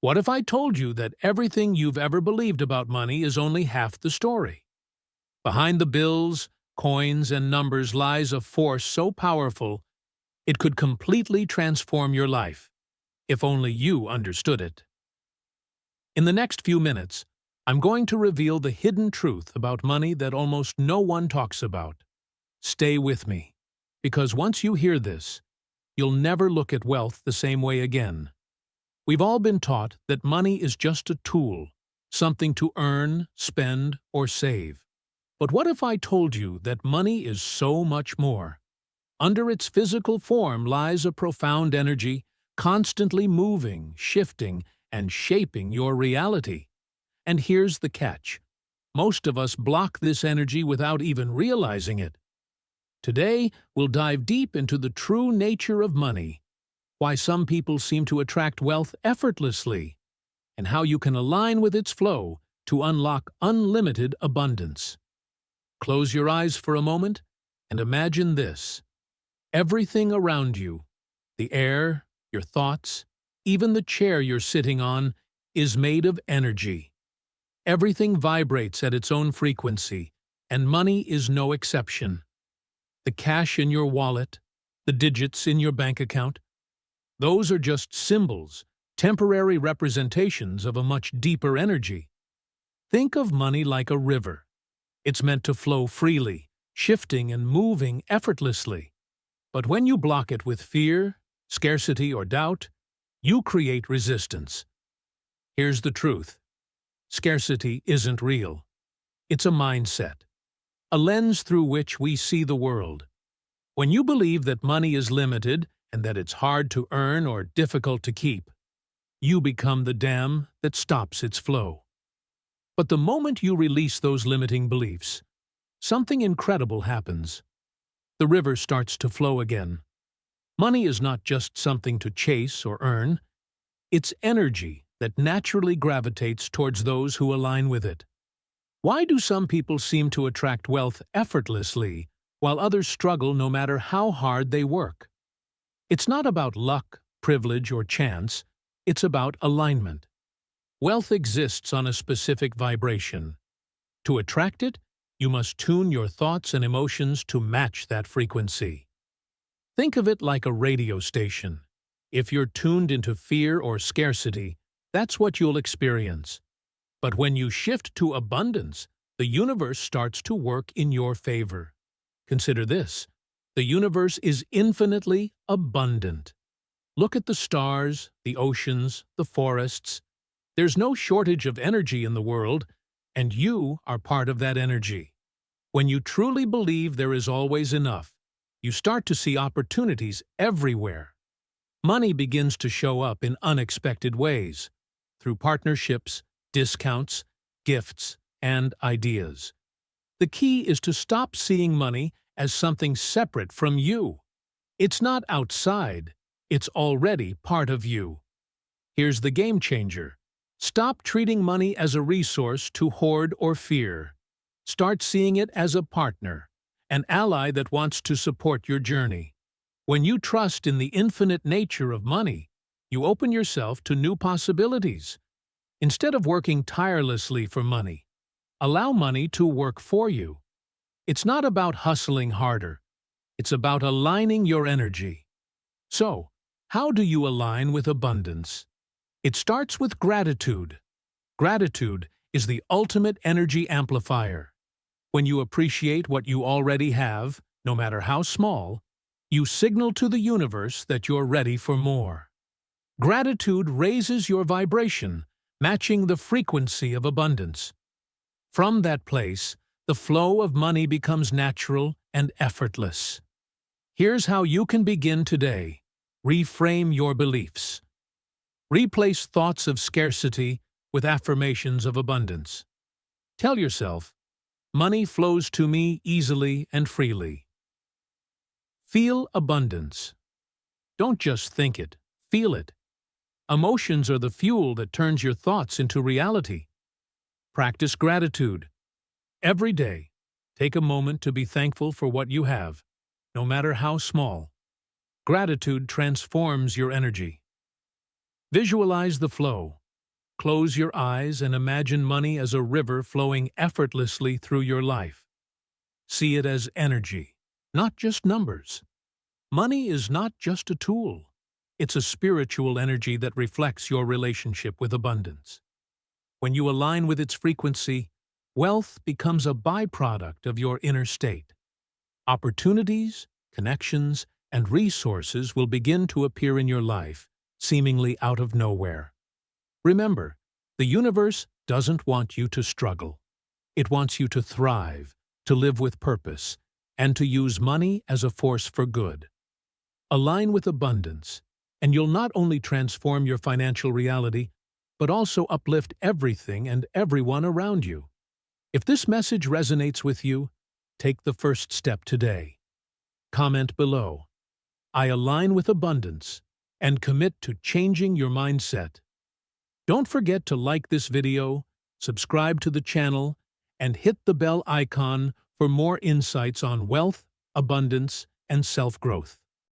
What if I told you that everything you've ever believed about money is only half the story? Behind the bills, coins, and numbers lies a force so powerful it could completely transform your life, if only you understood it. In the next few minutes, I'm going to reveal the hidden truth about money that almost no one talks about. Stay with me, because once you hear this, you'll never look at wealth the same way again. We've all been taught that money is just a tool, something to earn, spend, or save. But what if I told you that money is so much more? Under its physical form lies a profound energy, constantly moving, shifting, and shaping your reality. And here's the catch. Most of us block this energy without even realizing it. Today, we'll dive deep into the true nature of money, why some people seem to attract wealth effortlessly, and how you can align with its flow to unlock unlimited abundance. Close your eyes for a moment and imagine this. Everything around you, the air, your thoughts, even the chair you're sitting on, is made of energy. Everything vibrates at its own frequency, and money is no exception. The cash in your wallet, the digits in your bank account, those are just symbols, temporary representations of a much deeper energy. Think of money like a river. It's meant to flow freely, shifting and moving effortlessly. But when you block it with fear, scarcity, or doubt, you create resistance. Here's the truth. Scarcity isn't real. It's a mindset, a lens through which we see the world. When you believe that money is limited and that it's hard to earn or difficult to keep, you become the dam that stops its flow. But the moment you release those limiting beliefs, something incredible happens. The river starts to flow again. Money is not just something to chase or earn. It's energy that naturally gravitates towards those who align with it. Why do some people seem to attract wealth effortlessly, while others struggle no matter how hard they work? It's not about luck, privilege, or chance. It's about alignment. Wealth exists on a specific vibration. To attract it, you must tune your thoughts and emotions to match that frequency. Think of it like a radio station. If you're tuned into fear or scarcity, that's what you'll experience. But when you shift to abundance, the universe starts to work in your favor. Consider this. The universe is infinitely abundant. Look at the stars, the oceans, the forests. There's no shortage of energy in the world, and you are part of that energy. When you truly believe there is always enough, you start to see opportunities everywhere. Money begins to show up in unexpected ways, through partnerships, discounts, gifts, and ideas. The key is to stop seeing money as something separate from you. It's not outside, it's already part of you. Here's the game changer. Stop treating money as a resource to hoard or fear. Start seeing it as a partner, an ally that wants to support your journey. When you trust in the infinite nature of money, you open yourself to new possibilities. Instead of working tirelessly for money, allow money to work for you. It's not about hustling harder. It's about aligning your energy. So, how do you align with abundance? It starts with gratitude. Gratitude is the ultimate energy amplifier. When you appreciate what you already have, no matter how small, you signal to the universe that you're ready for more. Gratitude raises your vibration, matching the frequency of abundance. From that place, the flow of money becomes natural and effortless. Here's how you can begin today. Reframe your beliefs. Replace thoughts of scarcity with affirmations of abundance. Tell yourself, money flows to me easily and freely. Feel abundance. Don't just think it, feel it. Emotions are the fuel that turns your thoughts into reality. Practice gratitude. Every day, take a moment to be thankful for what you have, no matter how small. Gratitude transforms your energy. Visualize the flow. Close your eyes and imagine money as a river flowing effortlessly through your life. See it as energy, not just numbers. Money is not just a tool. It's a spiritual energy that reflects your relationship with abundance. When you align with its frequency, wealth becomes a byproduct of your inner state. Opportunities, connections, and resources will begin to appear in your life, seemingly out of nowhere. Remember, the universe doesn't want you to struggle. It wants you to thrive, to live with purpose, and to use money as a force for good. Align with abundance, and you'll not only transform your financial reality, but also uplift everything and everyone around you. If this message resonates with you, take the first step today. Comment below, "I align with abundance," and commit to changing your mindset. Don't forget to like this video, subscribe to the channel, and hit the bell icon for more insights on wealth, abundance, and self-growth.